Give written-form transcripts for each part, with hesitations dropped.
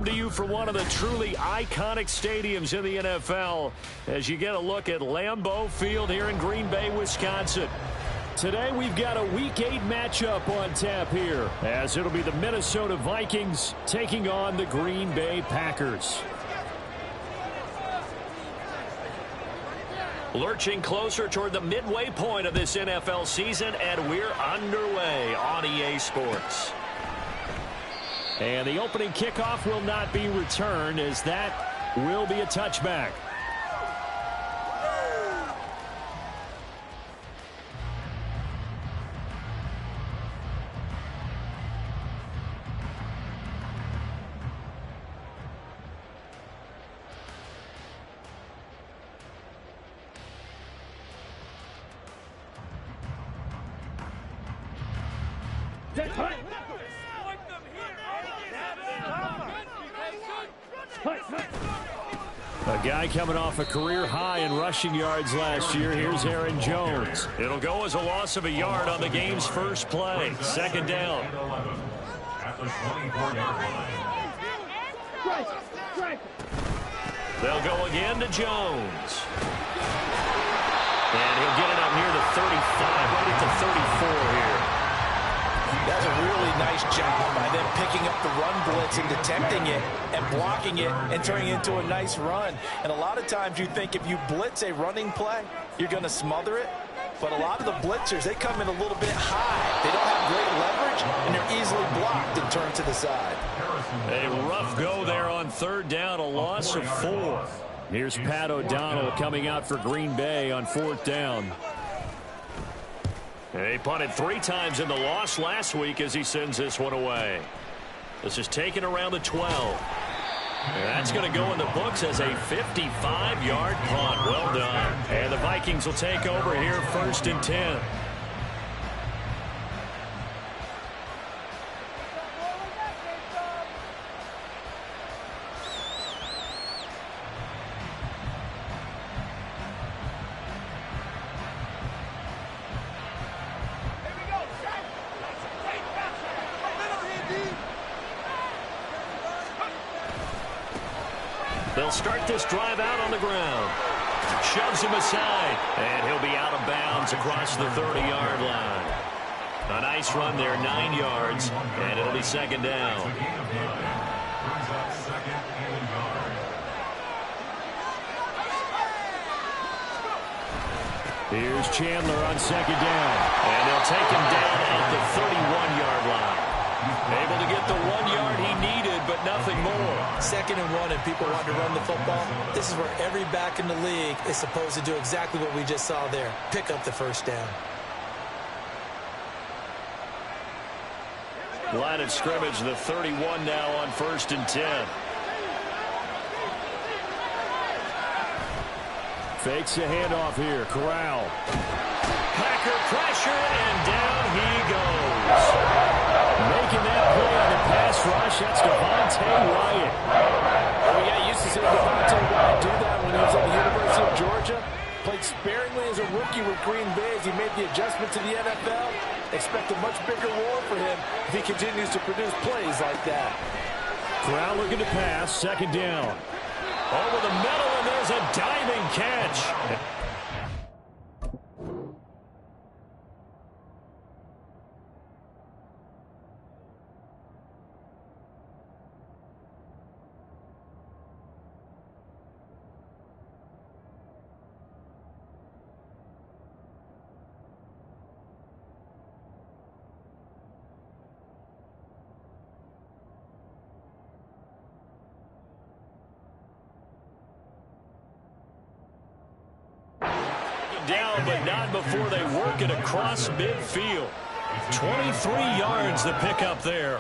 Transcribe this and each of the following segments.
come to you from one of the truly iconic stadiums in the NFL as you get a look at Lambeau Field here in Green Bay, Wisconsin. Today we've got a Week 8 matchup on tap here, as it'll be the Minnesota Vikings taking on the Green Bay Packers. Lurching closer toward the midway point of this NFL season, and we're underway on EA Sports. And the opening kickoff will not be returned, as that will be a touchback. A guy coming off a career high in rushing yards last year. Here's Aaron Jones. It'll go as a loss of a yard on the game's first play. Second down. They'll go again to Jones. And he'll get it up near the 35, right at the 34 here. That's a really nice job by them picking up the run blitz and detecting it and blocking it and turning it into a nice run. And a lot of times you think if you blitz a running play, you're going to smother it. But a lot of the blitzers, they come in a little bit high. They don't have great leverage, and they're easily blocked and turned to the side. A rough go there on third down, a loss of 4. Here's Pat O'Donnell coming out for Green Bay on fourth down. He punted 3 times in the loss last week as he sends this one away. This is taken around the 12. And that's going to go in the books as a 55-yard punt. Well done. And the Vikings will take over here first and 10. They'll start this drive out on the ground. Shoves him aside, and he'll be out of bounds across the 30-yard line. A nice run there, 9 yards, and it'll be second down. Here's Chandler on second down, and they'll take him down at the 31-yard line. Able to get the 1 yard he needed, but nothing more. Second and 1, and people want to run the football. This is where every back in the league is supposed to do exactly what we just saw there. Pick up the first down. Line of scrimmage, the 31 now on first and 10. Fakes a handoff here. Corral. Packer pressure, and down he goes. Making that play on the pass rush, that's Devontae Wyatt. Well, we got used to seeing Devontae Wyatt do that when he was at the University of Georgia. Played sparingly as a rookie with Green Bay as he made the adjustment to the NFL. Expect a much bigger role for him if he continues to produce plays like that. Corral looking to pass, second down. Over the middle, and there's a diving catch. Down, but not before they work it across midfield. 23 yards to pick up there.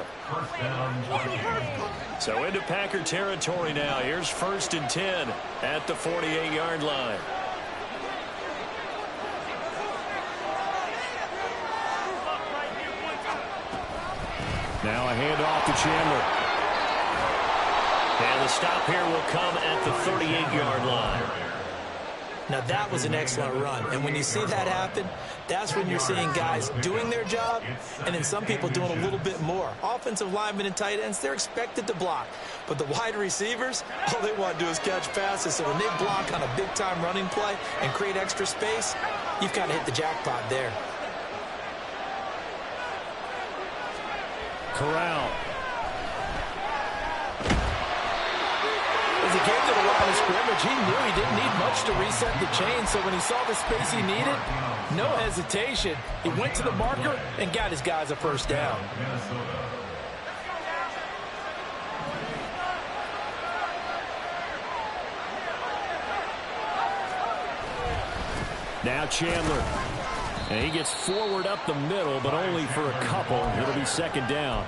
So into Packer territory now. Here's first and 10 at the 48-yard line. Now a handoff to Chandler. And the stop here will come at the 38-yard line. Now, that was an excellent run. And when you see that happen, that's when you're seeing guys doing their job and then some people doing a little bit more. Offensive linemen and tight ends, they're expected to block. But the wide receivers, all they want to do is catch passes. So when they block on a big-time running play and create extra space, you've kind of hit the jackpot there. Corral. As he came to the line of scrimmage, he knew he didn't need much to reset the chain. So when he saw the space he needed, no hesitation. He went to the marker and got his guys a first down. Now Chandler. And he gets forward up the middle, but only for a couple. It'll be second down.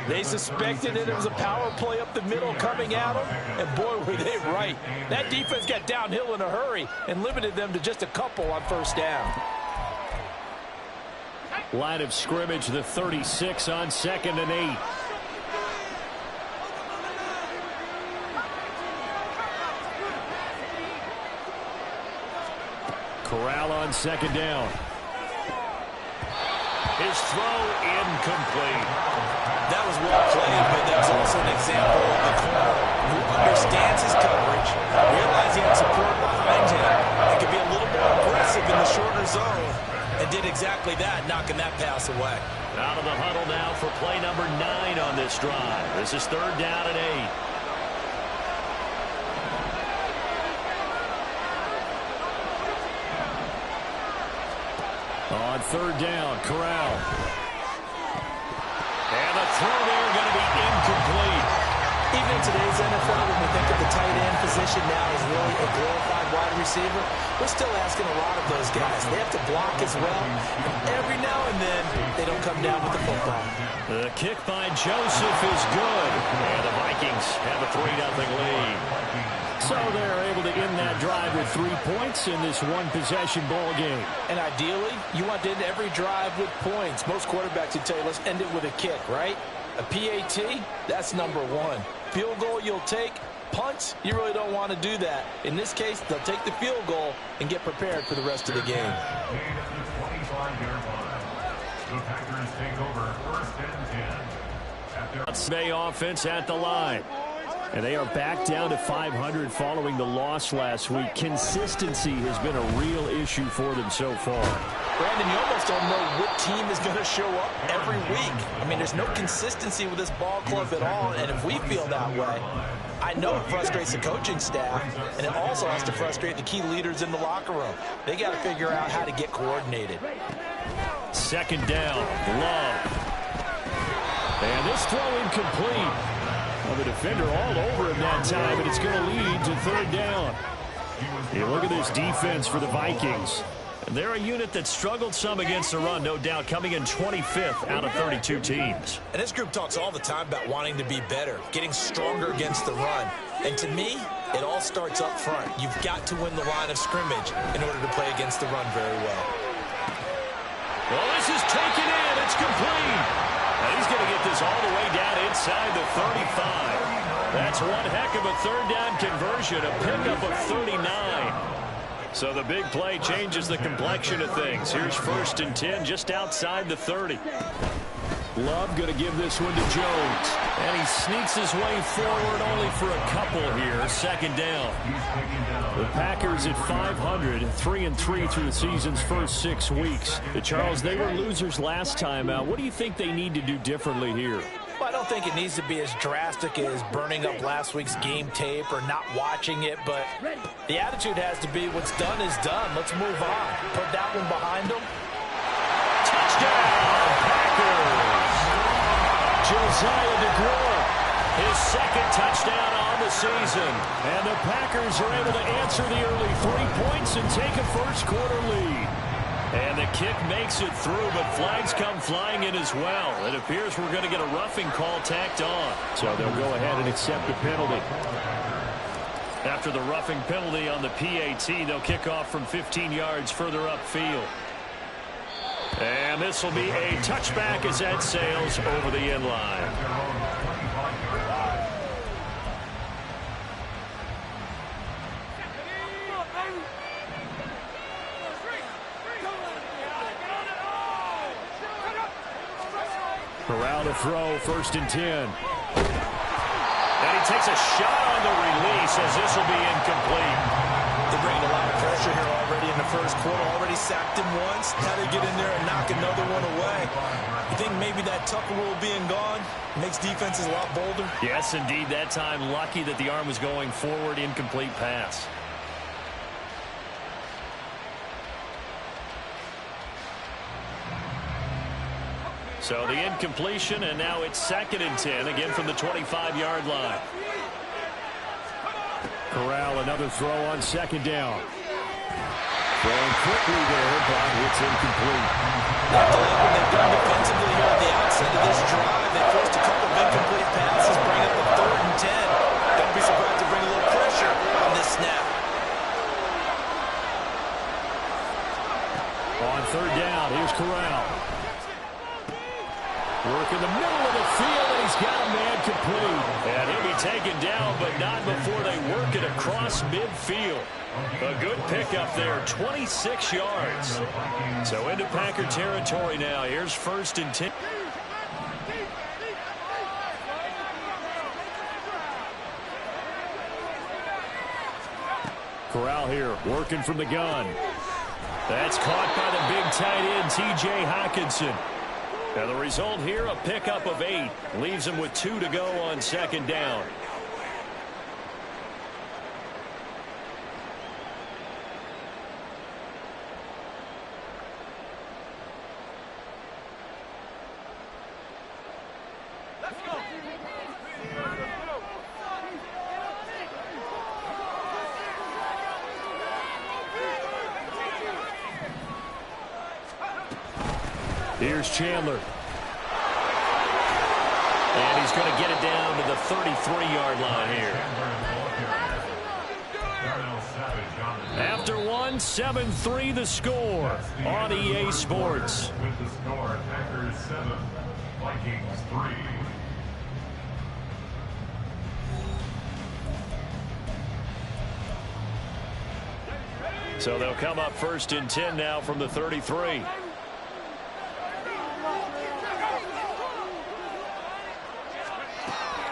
They suspected that it was a power play up the middle coming at them, and boy, were they right. That defense got downhill in a hurry and limited them to just a couple on first down. Line of scrimmage, the 36 on 2nd and 8. Corral on second down. His throw incomplete. That was well played, but that was also an example of a corner who understands his coverage, realizing the support behind him, and can be a little more aggressive in the shorter zone, and did exactly that, knocking that pass away. Out of the huddle now for play number 9 on this drive. This is 3rd down and 8. On 3rd down, Corral. And the throw there going to be incomplete. Even in today's NFL, when we think of the tight end position now as really a glorified wide receiver, we're still asking a lot of those guys. They have to block as well. Every now and then, they don't come down with the football. The kick by Joseph is good. And the Vikings have a 3-0 lead. So they're able to end that drive with 3 points in this one-possession ball game. And ideally, you want to end every drive with points. Most quarterbacks would tell you, let's end it with a kick, right? A PAT, that's number 1. Field goal you'll take. Punts, you really don't want to do that. In this case, they'll take the field goal and get prepared for the rest of the game. The Packers take over 1st and 10. Bay offense at the line. And they are back down to 500 following the loss last week. Consistency has been a real issue for them so far. Brandon, you almost don't know what team is going to show up every week. I mean, there's no consistency with this ball club at all, and if we feel that way, I know it frustrates the coaching staff, and it also has to frustrate the key leaders in the locker room. They got to figure out how to get coordinated. 2nd down, Love. And this throw incomplete. Well, the defender all over him that time, but it's going to lead to 3rd down. Yeah, look at this defense for the Vikings. And they're a unit that struggled some against the run, no doubt, coming in 25th out of 32 teams. And this group talks all the time about wanting to be better, getting stronger against the run. And to me, it all starts up front. You've got to win the line of scrimmage in order to play against the run very well. Well, this is taken in. It's complete. And he's going to get this all the way down inside the 35. That's one heck of a 3rd down conversion, a pickup of 39. So the big play changes the complexion of things. Here's 1st and 10 just outside the 30. Love going to give this one to Jones. And he sneaks his way forward only for a couple here. 2nd down. The Packers at 500, 3-3 through the season's first 6 weeks. Charles, they were losers last time out. What do you think they need to do differently here? Well, I don't think it needs to be as drastic as burning up last week's game tape or not watching it, but the attitude has to be what's done is done. Let's move on. Put that one behind them. Touchdown, Packers! Josiah DeGroyer, his 2nd touchdown on the season. And the Packers are able to answer the early 3 points and take a first-quarter lead. And the kick makes it through, but flags come flying in as well. It appears we're going to get a roughing call tacked on. So they'll go ahead and accept the penalty. After the roughing penalty on the PAT, they'll kick off from 15 yards further upfield. And this will be a touchback as that sails over the end line. Corral to throw, 1st and 10. And he takes a shot on the release as this will be incomplete. They're bringing a lot of pressure here already in the first quarter. Already sacked him once. Now they get in there and knock another one away. You think maybe that Tucker rule being gone makes defenses a lot bolder? Yes, indeed. That time, lucky that the arm was going forward. Incomplete pass. So the incompletion, and now it's 2nd and 10, again from the 25-yard line. Corral, another throw on 2nd down. Throwing quickly there, but it's incomplete. After what they've done defensively here at the outset of this drive, they forced a couple of incomplete passes, bring up a 3rd and 10. Don't be surprised to bring a little pressure on this snap. On 3rd down, here's Corral. Work in the middle of the field, and he's got a man complete. And he'll be taken down, but not before they work it across midfield. A good pickup there, 26 yards. So into Packer territory now. Here's 1st and 10. Corral here, working from the gun. That's caught by the big tight end, T.J. Hockenson. Now the result here, a pickup of 8. Leaves him with 2 to go on 2nd down. Let's go. Here's Chandler. And he's going to get it down to the 33-yard line here. After one, 7-3 the score on EA Sports. With the score, Packers 7, Vikings 3. So they'll come up 1st and 10 now from the 33.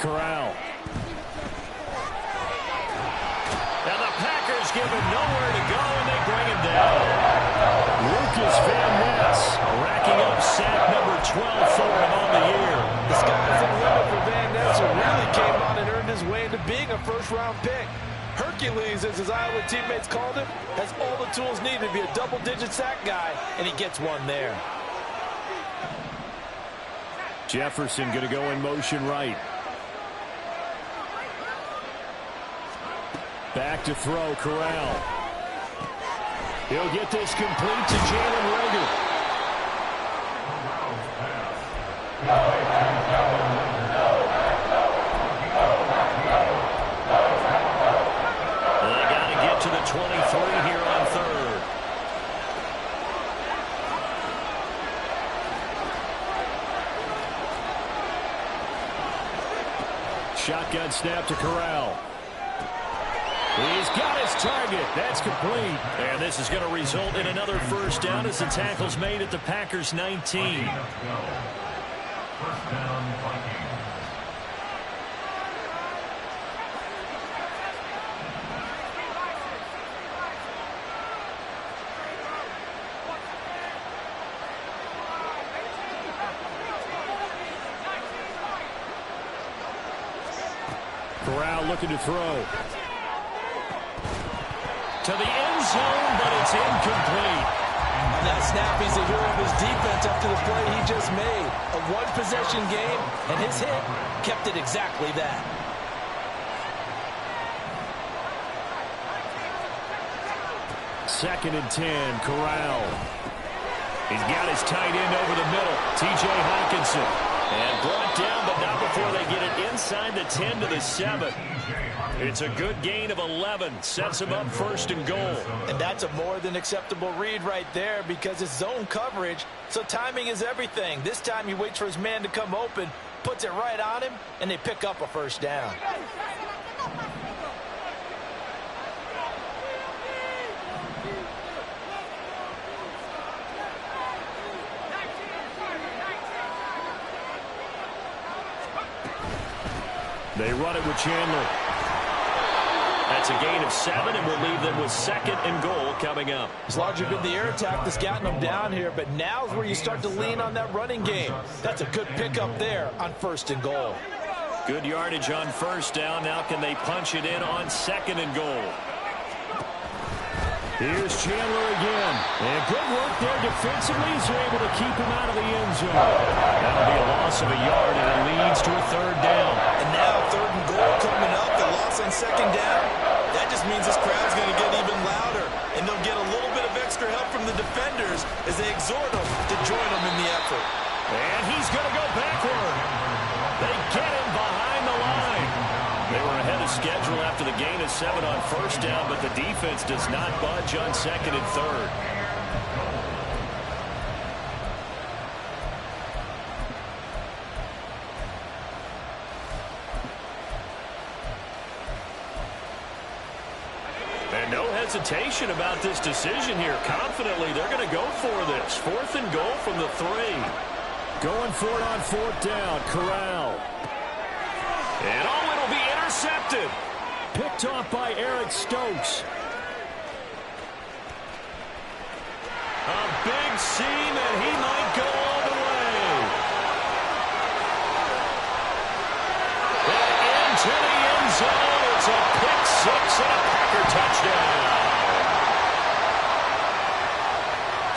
Corral. Now the Packers give him nowhere to go, and they bring him down. Lucas Van Ness racking up sack number 12 for him on the year. The sky's the limit for Van Ness, who really came on and earned his way into being a first-round pick. Hercules, as his Iowa teammates called him, has all the tools needed to be a double-digit sack guy, and he gets one there. Jefferson going to go in motion right. Back to throw, Corral. He'll get this complete to Jalen Reagor. They got to get to the 23 here on 3rd. Shotgun snap to Corral. He's got his target. That's complete. And this is going to result in another 1st down as the tackle's made at the Packers' 19. 1st down, Vikings. Corral looking to throw. To the end zone, but it's incomplete. On that snap, he's the hero of his defense after the play he just made. A one-possession game, and his hit kept it exactly that. Second and 10, Corral. He's got his tight end over the middle, T.J. Hockenson. And brought down, but not before they get it inside the 10 to the 7. It's a good gain of 11. Sets him up 1st and goal. And that's a more than acceptable read right there because it's zone coverage, so timing is everything. This time he waits for his man to come open, puts it right on him, and they pick up a 1st down. They run it with Chandler. That's a gain of 7, and we'll leave them with 2nd and goal coming up. It's largely been the air attack that's gotten them down here, but now's where you start to lean on that running game. That's a good pickup there on 1st and goal. Good yardage on 1st down. Now can they punch it in on 2nd and goal? Here's Chandler again. And good work there defensively as they're able to keep him out of the end zone. That'll be a loss of a yard, and it leads to a 3rd down. And now 3rd and goal coming up. The loss on 2nd down. That just means this crowd's going to get even louder. And they'll get a little bit of extra help from the defenders as they exhort them to join them in the effort. And he's going to go backward. They get him behind the line. They were ahead of schedule after the gain of 7 on 1st down, but the defense does not budge on 2nd and 3rd. And no hesitation about this decision here. Confidently, they're going to go for this. 4th and goal from the 3. Going for it on 4th down. Corral. And it'll be intercepted. Picked off by Eric Stokes. A big seam, and he might go all the way. And into the end zone. It's a pick 6 and a Packer touchdown.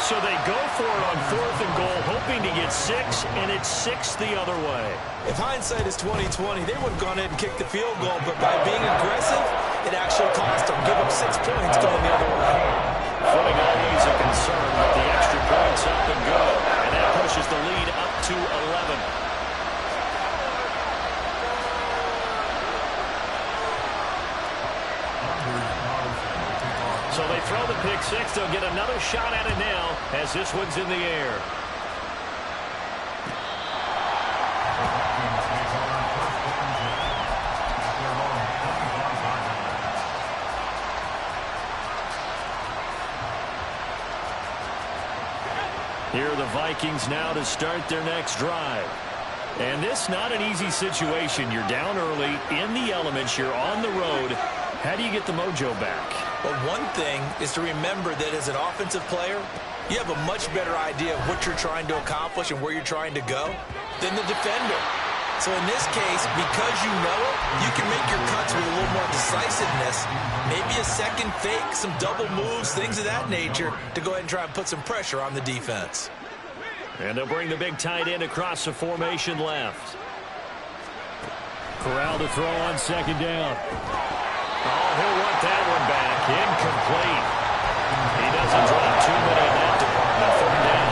So they go for it on 4th and goal, hoping to get 6, and it's 6 the other way. If hindsight is 20/20, they would have gone ahead and kicked the field goal, but by being aggressive, it actually cost them. Give up 6 points going the other way. Footing always a concern, but the extra points up and good, and that pushes the lead up to 11. So they throw the pick 6. They'll get another shot at it now as this one's in the air. Here are the Vikings now to start their next drive. And this not an easy situation. You're down early, in the elements, you're on the road. How do you get the mojo back? Well, one thing is to remember that as an offensive player, you have a much better idea of what you're trying to accomplish and where you're trying to go than the defender. So in this case, because you know it, you can make your cuts with a little more decisiveness. Maybe a second fake, some double moves, things of that nature to go ahead and try and put some pressure on the defense. And they'll bring the big tight end across the formation left. Corral to throw on 2nd down. Oh, he'll want that one back. Incomplete. He doesn't drop too many in that department. 3rd down.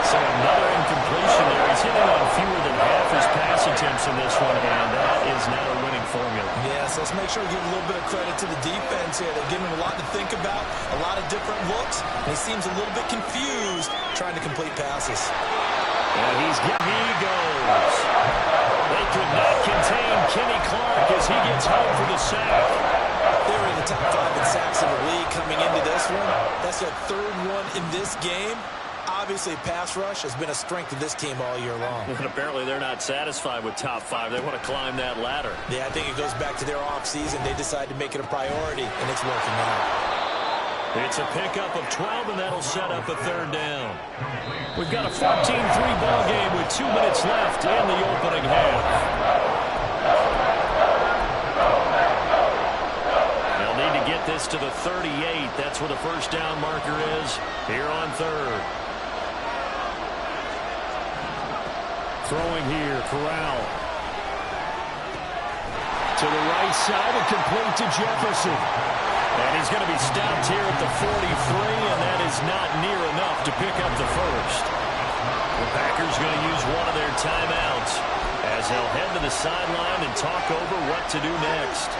So another incompletion there. He's hitting on fewer than half his pass attempts in this one, and that is not a winning formula. Yes, let's make sure we give a little bit of credit to the defense here. They're giving him a lot to think about, a lot of different looks, and he seems a little bit confused trying to complete passes. And he goes. They could not contain Kenny Clark as he gets home for the sack. They were in the top 5 in sacks in the league coming into this one. That's their 3rd one in this game. Obviously, pass rush has been a strength of this team all year long. And apparently they're not satisfied with top 5. They want to climb that ladder. Yeah, I think it goes back to their offseason. They decided to make it a priority, and it's working out. It's a pickup of 12, and that'll set up a 3rd down. We've got a 14-3 ball game with 2 minutes left in the opening half. They'll need to get this to the 38. That's where the 1st down marker is here on 3rd. Throwing here, Corral. To the right side and complete to Jefferson. And he's going to be stopped here at the 43, and that is not near enough to pick up the 1st. The Packers going to use one of their timeouts as they'll head to the sideline and talk over what to do next.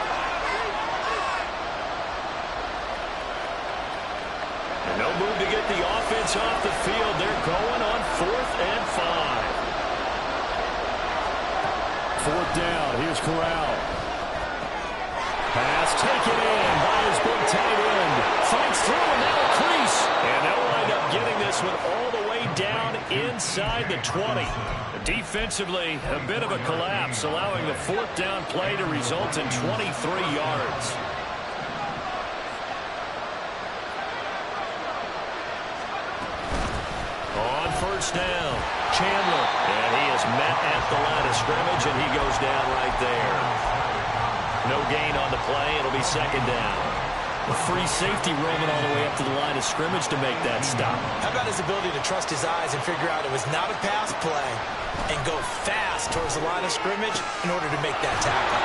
And no move to get the offense off the field. They're going on 4th and 5. 4th down. Here's Corral. Pass taken in by his big tight end. Fights through, and that'll crease. And they'll wind up getting this one all the way down inside the 20. Defensively, a bit of a collapse, allowing the fourth down play to result in 23 yards. On first down, Chandler. And he is met at the line of scrimmage, and he goes down right there. No gain on the play. It'll be second down. A free safety roaming all the way up to the line of scrimmage to make that stop. How about his ability to trust his eyes and figure out it was not a pass play and go fast towards the line of scrimmage in order to make that tackle.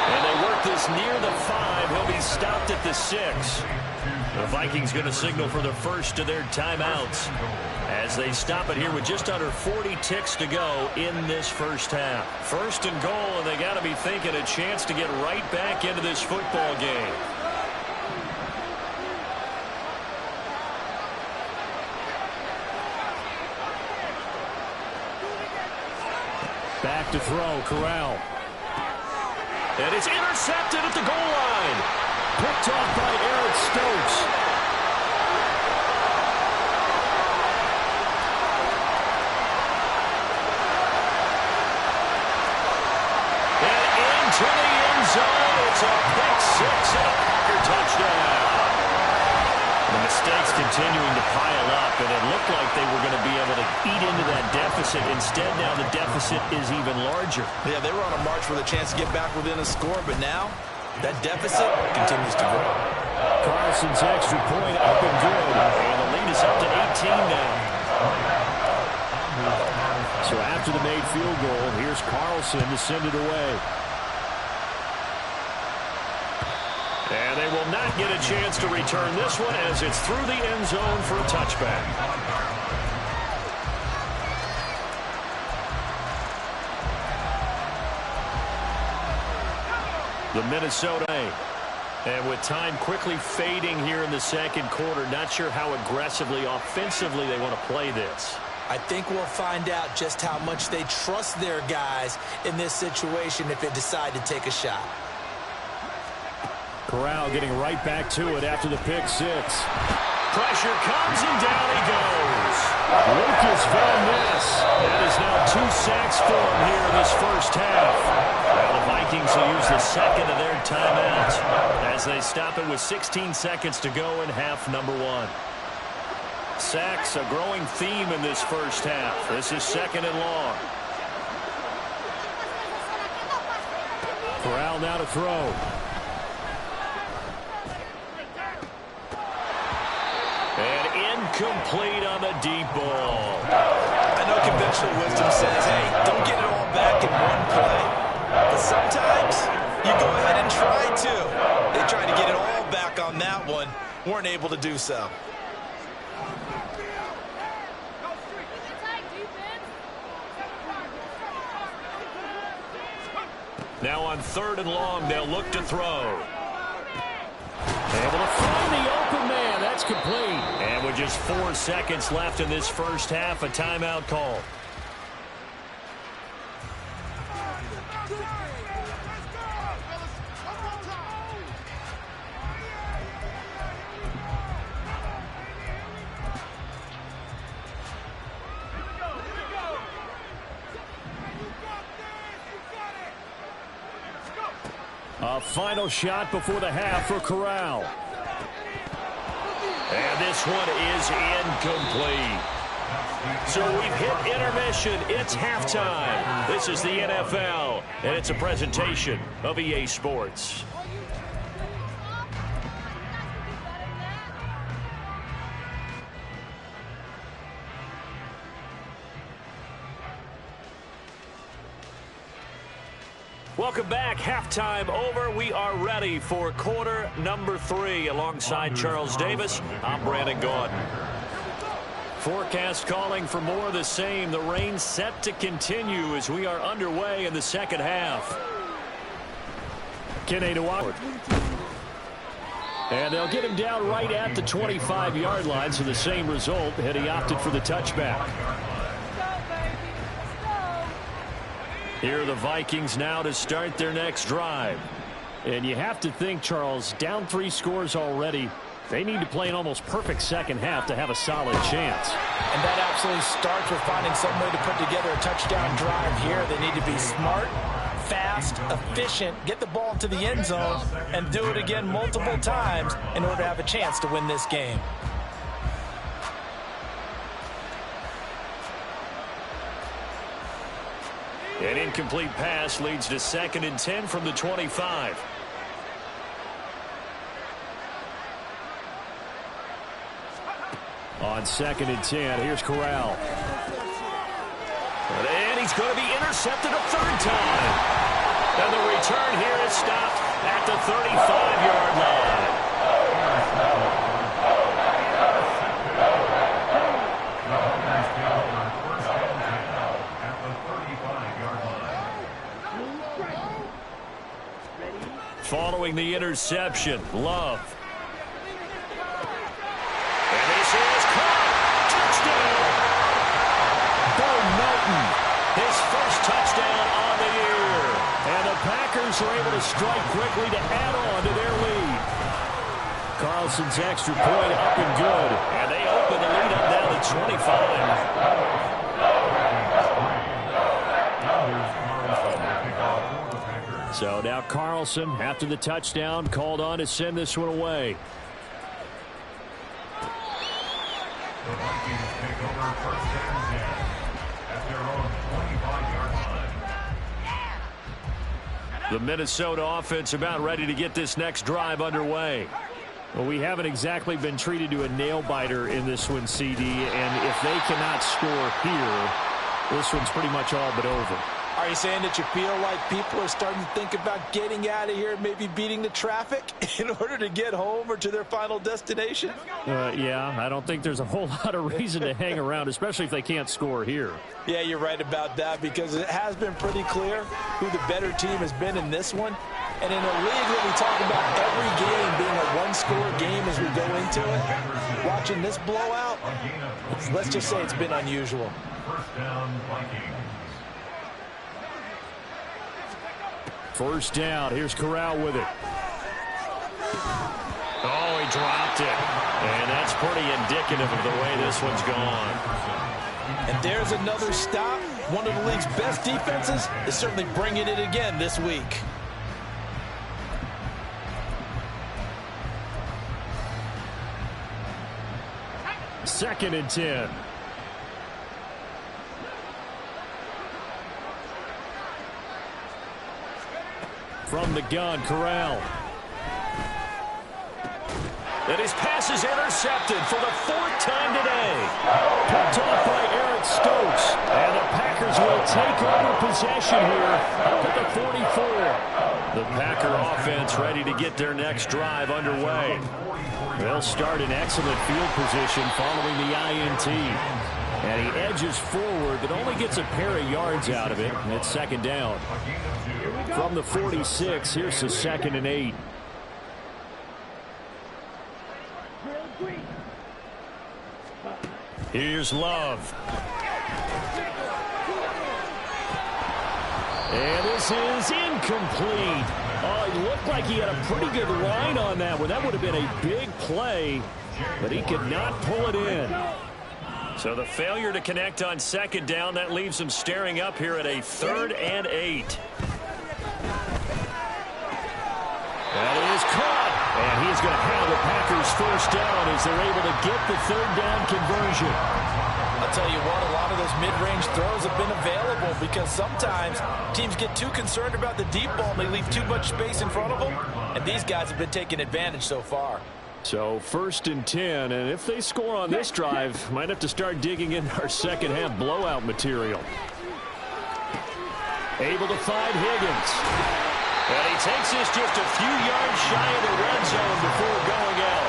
And they work this near the 5. He'll be stopped at the 6. The Vikings going to signal for the first of their timeouts as they stop it here with just under 40 ticks to go in this first half. First and goal, and they got to be thinking a chance to get right back into this football game. Back to throw, Corral. And it's intercepted at the goal line. Picked off by Eric Stokes. And into the end zone. It's a pick 6 and a Packer touchdown. The mistakes continuing to pile up, and it looked like they were going to be able to eat into that deficit. Instead, now the deficit is even larger. Yeah, they were on a march with a chance to get back within a score, but now that deficit continues to grow. Carlson's extra point up and good. And the lead is up to 18 now. So after the made field goal, here's Carlson to send it away. And they will not get a chance to return this one as it's through the end zone for a touchback. The Minnesota. And with time quickly fading here in the second quarter, not sure how aggressively, offensively they want to play this. I think we'll find out just how much they trust their guys in this situation if they decide to take a shot. Corral getting right back to it after the pick 6. Pressure comes and down he goes. Lucas Van Ness. That is now 2 sacks for him here in this first half. Well, the Vikings will use the second of their timeouts as they stop it with 16 seconds to go in half number 1. Sacks, a growing theme in this first half. This is second and long. Corral now to throw. And incomplete on the deep ball. I know conventional wisdom says, hey, don't get it all back in one play. But sometimes you go ahead and try to. They tried to get it all back on that one. Weren't able to do so. Now on third and long, they'll look to throw. Able to find the open man. That's complete. And with just 4 seconds left in this first half, a timeout call. A final shot before the half for Corral. And this one is incomplete. So we've hit intermission. It's halftime. This is the NFL, and it's a presentation of EA Sports. Welcome back. Halftime over. We are ready for quarter number 3. Alongside Charles Davis, I'm Brandon Gaudin. Forecast calling for more of the same. The rain set to continue as we are underway in the second half. Kenny to Howard. And they'll get him down right at the 25-yard line, so the same result had he opted for the touchback. Here are the Vikings now to start their next drive. And you have to think, Charles, down 3 scores already. They need to play an almost perfect second half to have a solid chance. And that absolutely starts with finding some way to put together a touchdown drive here. They need to be smart, fast, efficient, get the ball to the end zone, and do it again multiple times in order to have a chance to win this game. An incomplete pass leads to 2nd and 10 from the 25. On 2nd and 10, here's Corral. And he's going to be intercepted a third time. And the return here is stopped at the 35-yard line. Following the interception, Love. And this is caught. Touchdown. Bo Melton, his first touchdown on the year. And the Packers are able to strike quickly to add on to their lead. Carlson's extra point up and good. And they open the lead up now to 25. So now Carlson, after the touchdown, called on to send this one away. The Vikings take over 1st and 10 at their own 25-yard line. The Minnesota offense about ready to get this next drive underway. Well, we haven't exactly been treated to a nail-biter in this one, CD, and if they cannot score here, this one's pretty much all but over. Are you saying that you feel like people are starting to think about getting out of here, maybe beating the traffic in order to get home or to their final destination? Yeah, I don't think there's a whole lot of reason to hang around, especially if they can't score here. Yeah, you're right about that, because it has been pretty clear who the better team has been in this one. And in a league that we talk about every game being a one-score game as we go into it, watching this blowout, let's just say it's been unusual. 1st down, Vikings. First down. Here's Corral with it. Oh, he dropped it. And that's pretty indicative of the way this one's gone. And there's another stop. One of the league's best defenses is certainly bringing it again this week. Second and 10. From the gun, Corral. And his pass is intercepted for the 4th time today. Picked off by Eric Stokes. And the Packers will take over possession here up at the 44. The Packer offense ready to get their next drive underway. They'll start in excellent field position following the INT. And he edges forward, but only gets a pair of yards out of it. And it's 2nd down. From the 46, here's the 2nd and 8. Here's Love. And this is incomplete. Oh, it looked like he had a pretty good line on that one. That would have been a big play, but he could not pull it in. So the failure to connect on 2nd down, that leaves him staring up here at a 3rd and 8. That is caught. And he's going to have the Packers 1st down as they're able to get the 3rd down conversion. I'll tell you what, a lot of those mid-range throws have been available because sometimes teams get too concerned about the deep ball and they leave too much space in front of them. And these guys have been taking advantage so far. So 1st and 10, and if they score on this drive, might have to start digging in our second half blowout material. Able to find Higgins. And he takes this just a few yards shy of the red zone before going out.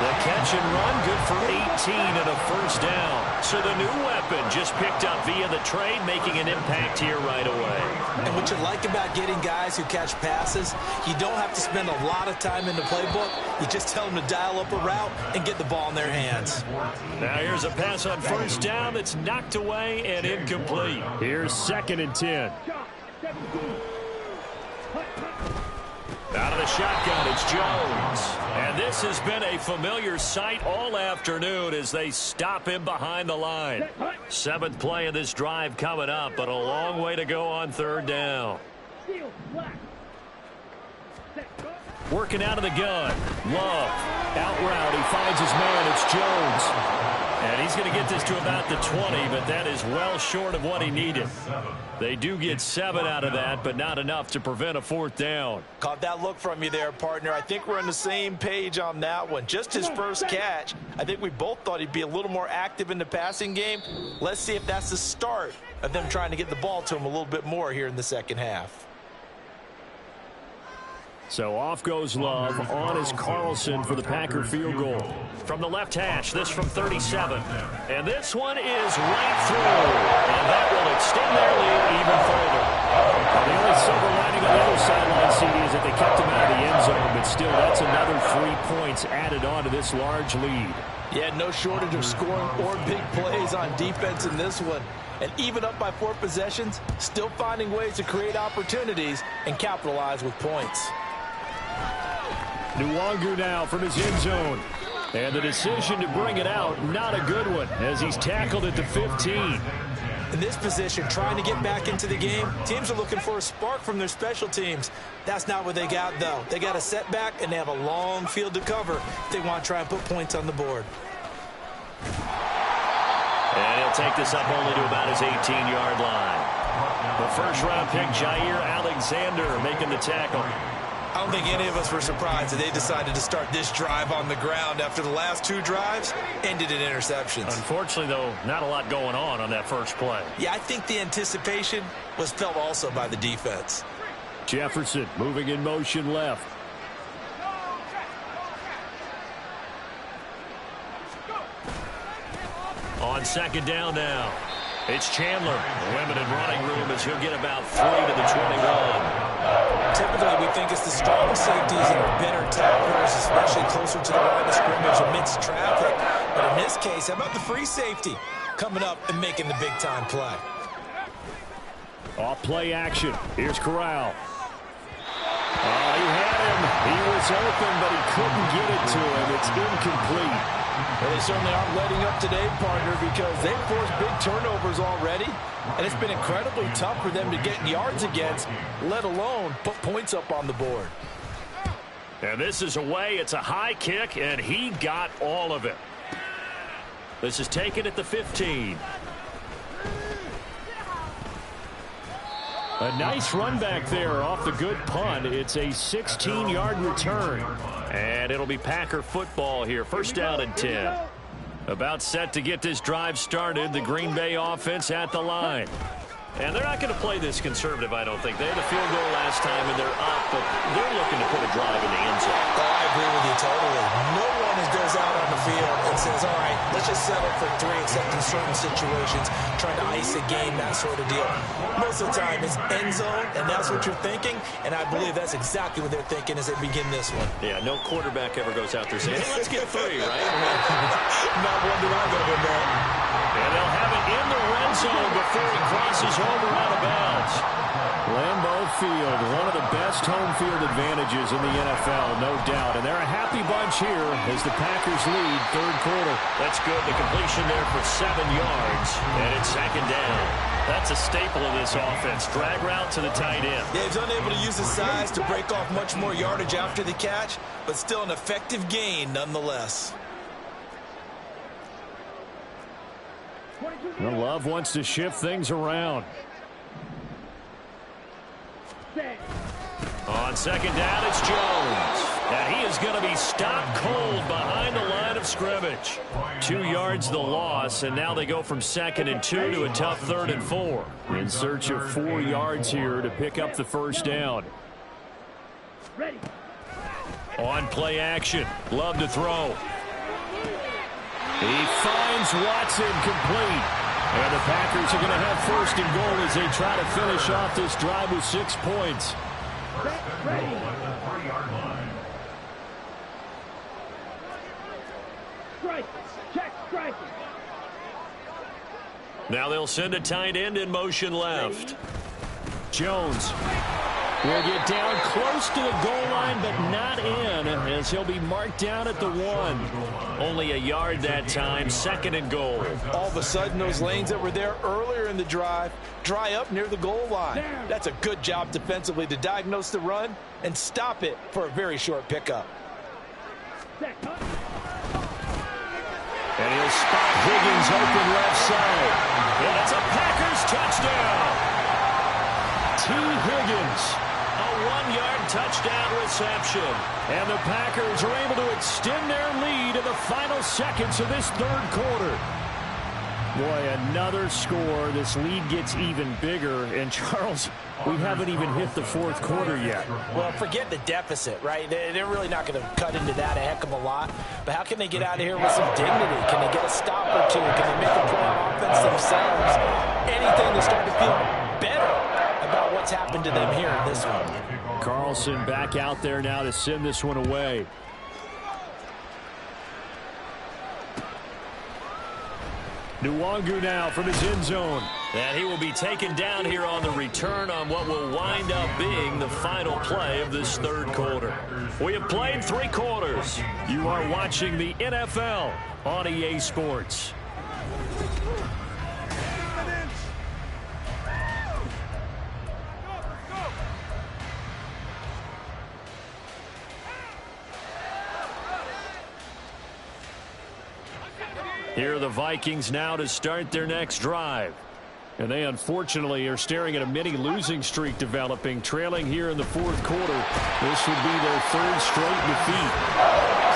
The catch and run good for 18 and a 1st down. So the new weapon just picked up via the trade, making an impact here right away. And what you like about getting guys who catch passes, you don't have to spend a lot of time in the playbook. You just tell them to dial up a route and get the ball in their hands. Now here's a pass on 1st down that's knocked away and incomplete. Here's 2nd and 10. Out of the the shotgun, it's Jones. And this has been a familiar sight all afternoon as they stop him behind the line. 7th play of this drive coming up, but a long way to go on 3rd down. Working out of the gun. Love. Out route. He finds his man. It's Jones. And he's going to get this to about the 20, but that is well short of what he needed. They do get 7 out of that, but not enough to prevent a 4th down. Caught that look from you there, partner. I think we're on the same page on that one. Just his first catch. I think we both thought he'd be a little more active in the passing game. Let's see if that's the start of them trying to get the ball to him a little bit more here in the second half. So off goes Love. On is Carlson for the Packer field goal. From the left hash, this from 37. And this one is right through. And that will extend their lead even further. The only silver lining on the other sideline, CD, is that they kept him out of the end zone. But still, that's another 3 points added on to this large lead. Yeah, no shortage of scoring or big plays on defense in this one. And even up by 4 possessions, still finding ways to create opportunities and capitalize with points. Nwangu now from his end zone. And the decision to bring it out, not a good one, as he's tackled at the 15. In this position, trying to get back into the game, teams are looking for a spark from their special teams. That's not what they got, though. They got a setback, and they have a long field to cover if they want to try and put points on the board. And he'll take this up only to about his 18-yard line. The first-round pick, Jair Alexander, making the tackle. I don't think any of us were surprised that they decided to start this drive on the ground after the last 2 drives ended in interceptions. Unfortunately, though, not a lot going on that first play. Yeah, I think the anticipation was felt also by the defense. Jefferson moving in motion left. On 2nd down now. It's Chandler. Limited running room as he'll get about 3 to the 21. Typically, we think it's the strong safeties and better tacklers, especially closer to the line of scrimmage amidst traffic. But in this case, how about the free safety coming up and making the big-time play? Off play action. Here's Corral. Oh, he had him. He was open, but he couldn't get it to him. It's incomplete. Well, they certainly aren't letting up today, partner, because they've forced big turnovers already. And it's been incredibly tough for them to get yards against, let alone put points up on the board. And this is away. It's a high kick, and he got all of it. This is taken at the 15. A nice run back there off the good punt. It's a 16-yard return. And it'll be Packer football here. First down and 10. About set to get this drive started. The Green Bay offense at the line. And they're not going to play this conservative, I don't think. They had a field goal last time, and they're up, but they're looking to put a drive in the end zone. Oh, I agree with you totally. No one goes out on the field and says, all right, let's just settle for 3, except in certain situations, trying to ice a game, that sort of deal. Most of the time, it's end zone, and that's what you're thinking, and I believe that's exactly what they're thinking as they begin this one. Yeah, no quarterback ever goes out there saying, hey, let's get 3, right? Not one that I've ever met. And they'll have it in the red zone before he crosses over out of bounds. Lambeau Field, one of the best home field advantages in the NFL, no doubt. And they're a happy bunch here as the Packers lead 3rd quarter. That's good. The completion there for 7 yards. And it's 2nd down. That's a staple of this offense. Drag route to the tight end. Yeah, he's unable to use his size to break off much more yardage after the catch, but still an effective gain nonetheless. Well, Love wants to shift things around. On 2nd down, it's Jones. And he is going to be stopped cold behind the line of scrimmage. 2 yards the loss, and now they go from 2nd and 2 to a tough 3rd and 4. In search of 4 yards here to pick up the first down. On play action, Love to throw. He finds Watson complete. And the Packers are going to have 1st and goal as they try to finish off this drive with 6 points. Now they'll send a tight end in motion left. Jones. will get down close to the goal line, but not in, as he'll be marked down at the 1. Only a yard that time, 2nd and goal. All of a sudden, those lanes that were there earlier in the drive dry up near the goal line. That's a good job defensively to diagnose the run and stop it for a very short pickup. And he'll spot Higgins open left side. And it's a Packers touchdown. T. Higgins, a 1-yard touchdown reception. And the Packers are able to extend their lead in the final seconds of this 3rd quarter. Boy, another score. This lead gets even bigger. And Charles, we haven't even hit the 4th quarter yet. Well, forget the deficit, right? They're really not going to cut into that a heck of a lot. But how can they get out of here with some dignity? Can they get a stop or two? Can they make a play on offense themselves? Anything to start to feel better about what's happened to them here in this one. Carlson back out there now to send this one away. Nwangu now from his end zone. And he will be taken down here on the return on what will wind up being the final play of this 3rd quarter. We have played 3 quarters. You are watching the NFL on EA Sports. Here are the Vikings now to start their next drive. And they unfortunately are staring at a mini losing streak developing, trailing here in the 4th quarter. This would be their 3rd straight defeat.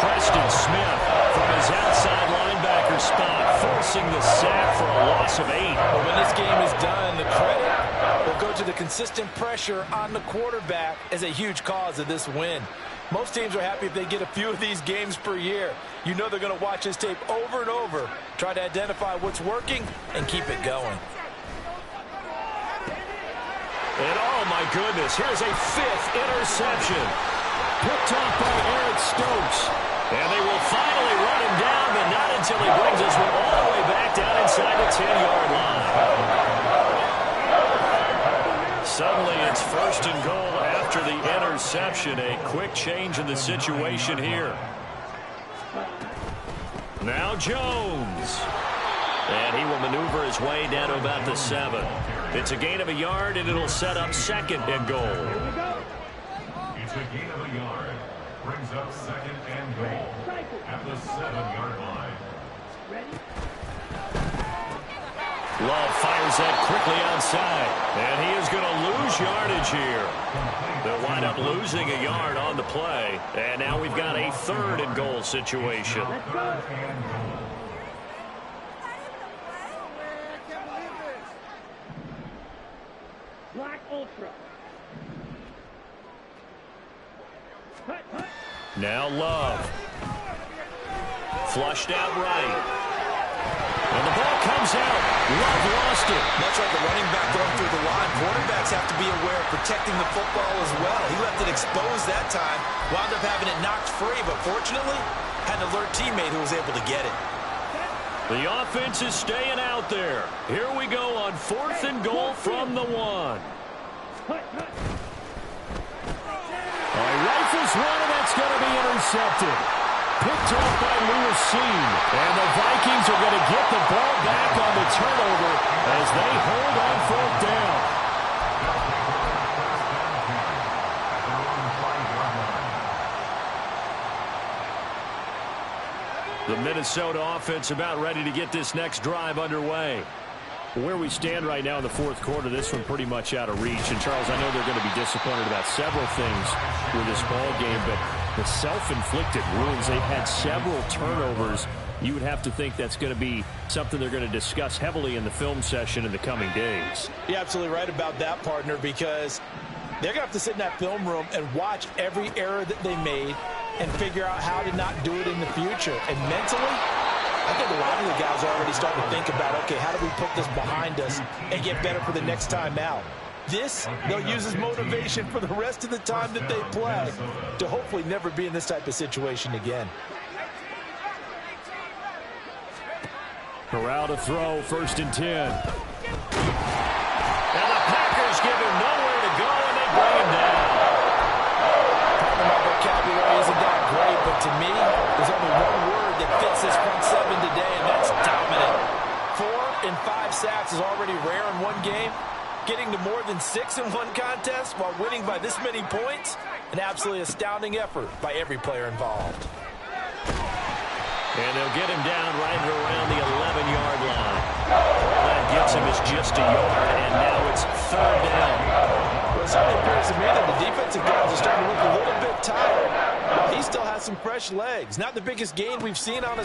Preston Smith from his outside linebacker spot, forcing the sack for a loss of 8. But when this game is done, the credit will go to the consistent pressure on the quarterback as a huge cause of this win. Most teams are happy if they get a few of these games per year. You know they're going to watch this tape over and over, try to identify what's working, and keep it going. And oh my goodness, here's a 5th interception. Picked off by Eric Stokes. And they will finally run him down, but not until he brings this one all the way back down inside the 10-yard line. Suddenly it's 1st and goal after the interception. A quick change in the situation here. Now Jones. And he will maneuver his way down to about the 7. It's a gain of a yard, and it'll set up 2nd and goal. It's a gain of a yard. Brings up 2nd and goal at the 7-yard line. Love fires that quickly outside, and he is going to lose yardage here. They'll wind up losing a yard on the play, and now we've got a 3rd and goal situation. Black Ultra. Now Love. Flushed out right. And the ball comes out. Love lost it. Much like a running back going through the line, quarterbacks have to be aware of protecting the football as well. He left it exposed that time, wound up having it knocked free, but fortunately, had an alert teammate who was able to get it. The offense is staying out there. Here we go on 4th and goal from the 1. He rifles one, and that's going to be intercepted. Picked off by Lewis Seen. And the Vikings are going to get the ball back on the turnover as they hold on 4th down. The Minnesota offense about ready to get this next drive underway. Where we stand right now in the 4th quarter, this one pretty much out of reach. And, Charles, I know they're going to be disappointed about several things with this ball game, but the self-inflicted wounds, they've had several turnovers. You would have to think that's going to be something they're going to discuss heavily in the film session in the coming days. You're absolutely right about that, partner, because they're going to have to sit in that film room and watch every error that they made and figure out how to not do it in the future. And mentally, I think a lot of the guys are already starting to think about, okay, how do we put this behind us and get better for the next time out? This, they'll use as motivation for the rest of the time that they play to hopefully never be in this type of situation again. Corral to throw, 1st and 10. And the Packers give him nowhere to go, and they bring him down. offense is already rare in one game. Getting to more than 6 in one contest while winning by this many points, an absolutely astounding effort by every player involved. And they'll get him down right around the 11-yard line. All that gets him is just a yard, and now it's 3rd down. Well, it certainly appears to me that the defensive guys are starting to look a little bit tired. He still has some fresh legs. Not the biggest gain we've seen on a